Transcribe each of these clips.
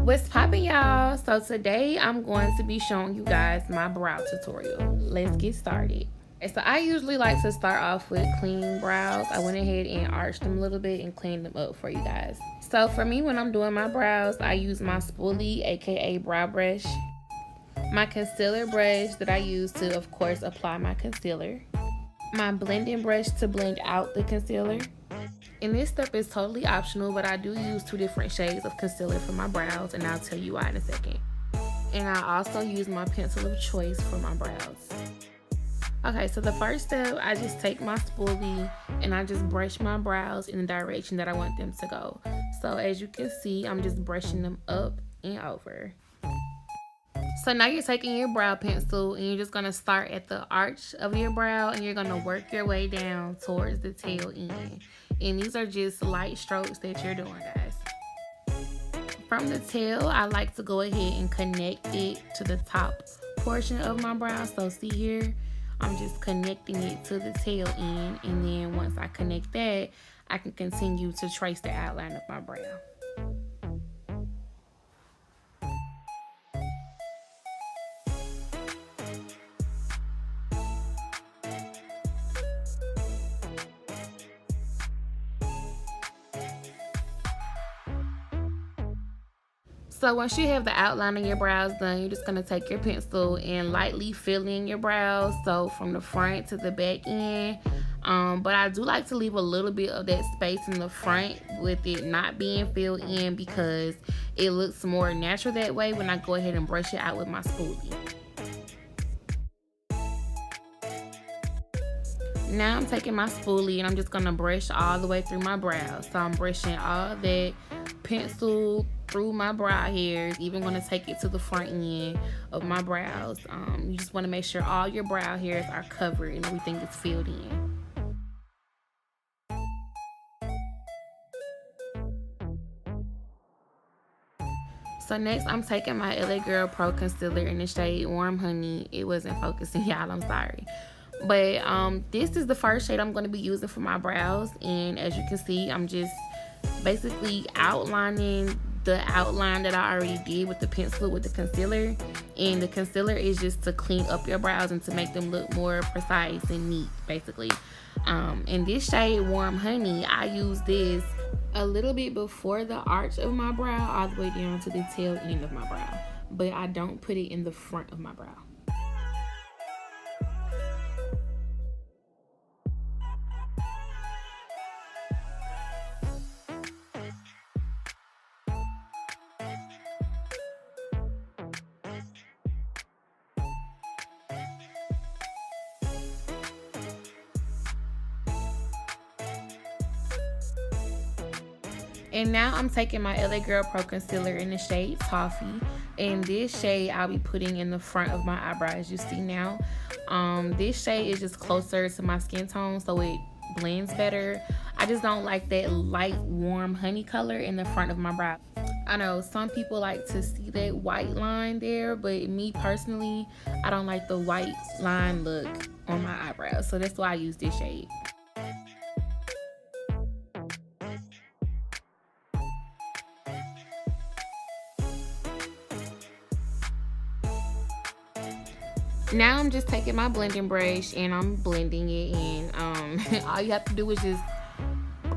What's poppin', y'all? So today I'm going to be showing you guys my brow tutorial. Let's get started. Okay, so I usually like to start off with clean brows. I went ahead and arched them a little bit and cleaned them up for you guys. So for me, when I'm doing my brows, I use my spoolie, aka brow brush, my concealer brush that I use to, of course, apply my concealer, my blending brush to blend out the concealer. And this step is totally optional, but I do use 2 different shades of concealer for my brows, and I'll tell you why in a second. And I also use my pencil of choice for my brows. Okay, so the first step, I just take my spoolie and I just brush my brows in the direction that I want them to go. So as you can see, I'm just brushing them up and over. So now you're taking your brow pencil and you're just going to start at the arch of your brow and you're going to work your way down towards the tail end. And these are just light strokes that you're doing, guys. From the tail, I like to go ahead and connect it to the top portion of my brow. So see here, I'm just connecting it to the tail end. And then once I connect that, I can continue to trace the outline of my brow. So once you have the outline of your brows done, you're just going to take your pencil and lightly fill in your brows. So from the front to the back end. But I do like to leave a little bit of that space in the front with it not being filled in because it looks more natural that way when I go ahead and brush it out with my spoolie. Now I'm taking my spoolie and I'm just going to brush all the way through my brows. So I'm brushing all that pencil through my brow hairs, even going to take it to the front end of my brows. You just want to make sure all your brow hairs are covered and everything is filled in. So next, I'm taking my LA Girl Pro Concealer in the shade Warm Honey. It wasn't focusing, y'all, I'm sorry. But this is the first shade I'm going to be using for my brows. And as you can see, I'm just basically outlining the outline that I already did with the pencil with the concealer. And the concealer is just to clean up your brows and to make them look more precise and neat, basically. In this shade, Warm Honey, I use this a little bit before the arch of my brow, all the way down to the tail end of my brow. But I don't put it in the front of my brow. And now I'm taking my LA Girl Pro Concealer in the shade Toffee. And this shade I'll be putting in the front of my eyebrow, as you see now. This shade is just closer to my skin tone, so it blends better. I just don't like that light, warm honey color in the front of my brow. I know some people like to see that white line there, but me personally, I don't like the white line look on my eyebrows. So that's why I use this shade. Now I'm just taking my blending brush and I'm blending it in. All you have to do is just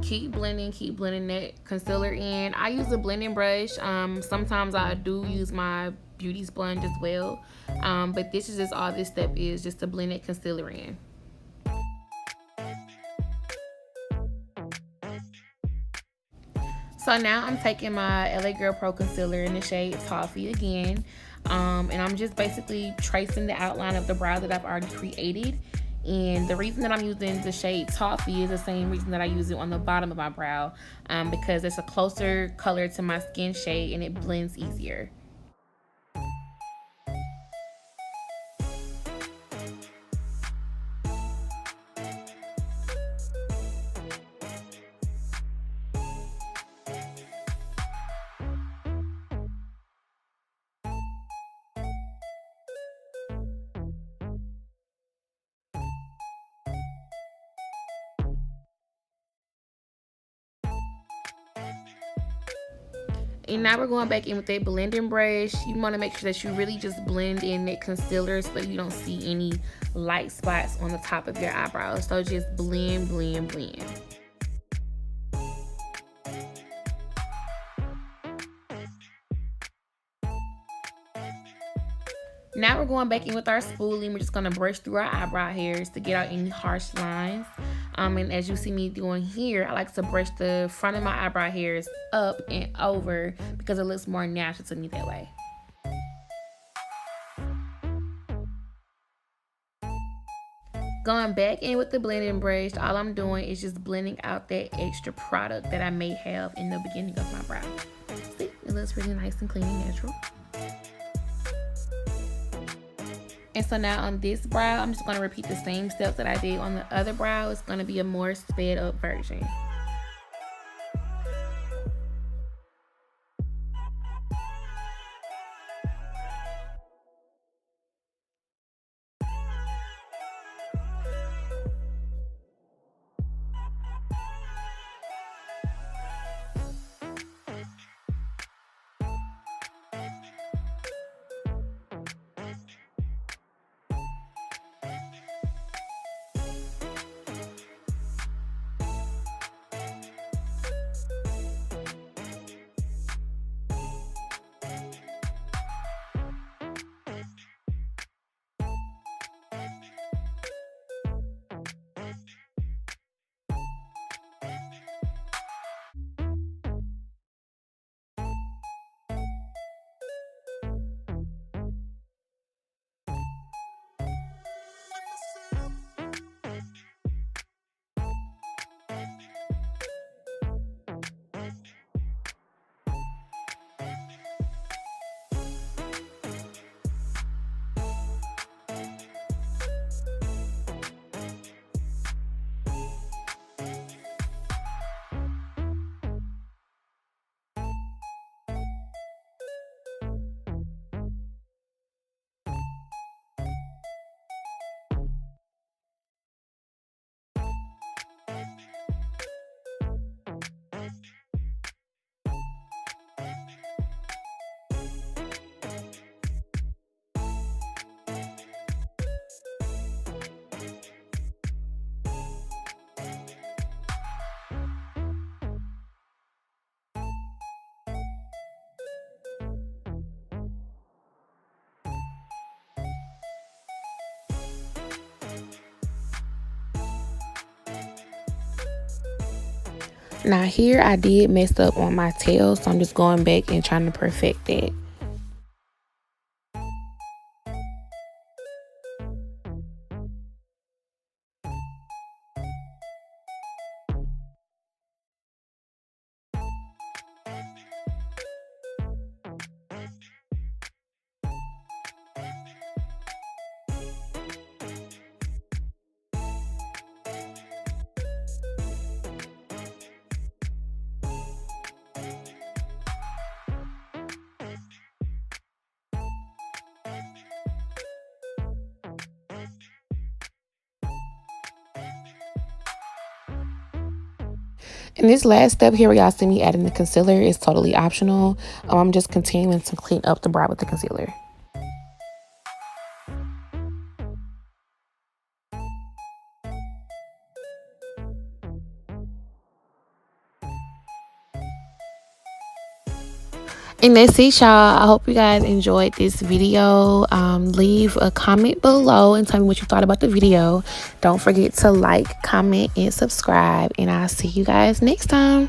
keep blending that concealer in. I use a blending brush. Sometimes I do use my beauty sponge as well. But this is just all this step is, just to blend that concealer in. So now I'm taking my LA Girl Pro Concealer in the shade Toffee again. And I'm just basically tracing the outline of the brow that I've already created. And the reason that I'm using the shade Toffee is the same reason that I use it on the bottom of my brow, because it's a closer color to my skin shade and it blends easier. And now we're going back in with that blending brush. You want to make sure that you really just blend in that concealer so you don't see any light spots on the top of your eyebrows. So just blend, blend, blend. Now we're going back in with our spoolie. We're just going to brush through our eyebrow hairs to get out any harsh lines. And as you see me doing here, I like to brush the front of my eyebrow hairs up and over because it looks more natural to me that way. Going back in with the blending brush, all I'm doing is just blending out that extra product that I may have in the beginning of my brow. See, it looks really nice and clean and natural. And so now on this brow, I'm just going to repeat the same steps that I did on the other brow. It's going to be a more sped up version. Now here I did mess up on my tail, so I'm just going back and trying to perfect that. And this last step here where y'all see me adding the concealer is totally optional. I'm just continuing to clean up the brow with the concealer. And that's it, y'all. I hope you guys enjoyed this video. Leave a comment below and tell me what you thought about the video. Don't forget to like, comment, and subscribe. And I'll see you guys next time.